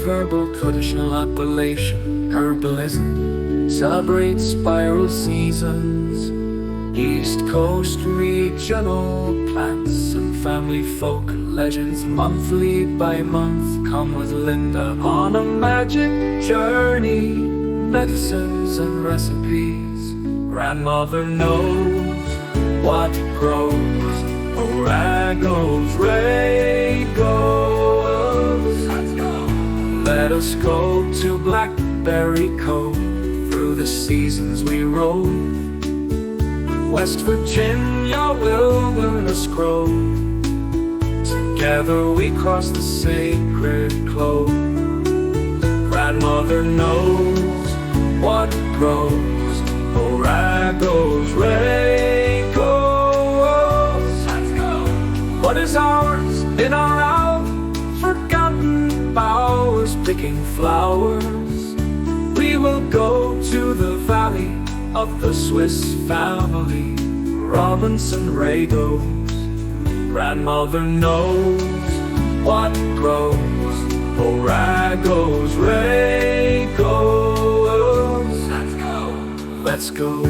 Cove Herbal, traditional Appalachian Herbalism, celebrates spiral seasons, East Coast regional plants and family folk legends. Monthly by month, come with Linda on a magic journey, medicines and recipes. Grandmother knows what grows. Raaaaay Goooes, Raaaaay Goooes. Let us go to Blackberry Cove, through the seasons we rove. West Virginia wilderness grove, together we cross the sacred clove. Grandmother knows what grows. Raaaaay Goooes, Raaaaay Goooes. What is ours in our forgotten bowers, picking flowers? We will go to the valley of the Swiss family, Robinson Rados. Grandmother knows what grows. Raaaaay Goooes, Raaaaay Goooes. Let's go.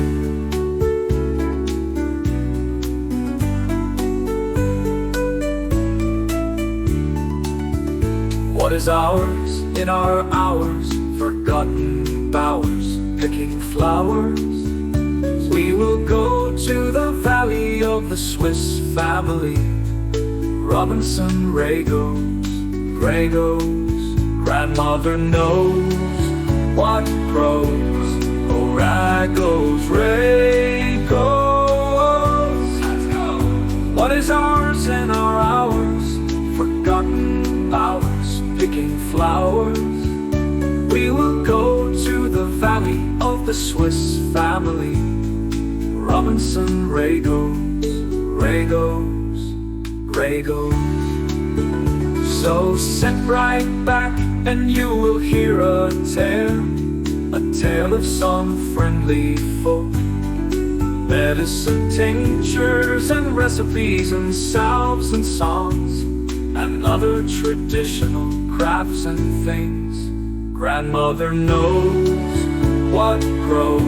What is ours in our hours, forgotten bowers, picking flowers? We will go to the valley of the Swiss family, Robinson Rados. Grandmother knows what grows. Raaaaay Goooes, Raaaaay Goooes. What is ours in our hours, forgotten bowers, picking flowers? We will go to the valley of the Swiss family, Robinson Rados. So sit right back and you will hear a tale of some friendly folk, medicine tinctures and recipes and salves and songs, and other traditional crafts and things. Grandmother knows what grows.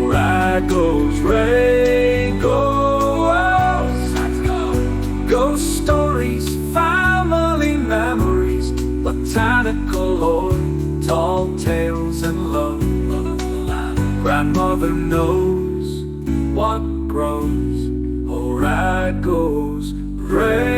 Raaaaay Goooes, Raaaaay Goooes. Ghost stories, family memories, botanical lore, tall tales and love. Grandmother knows what grows. Raaaaay Goooes, Raaaaay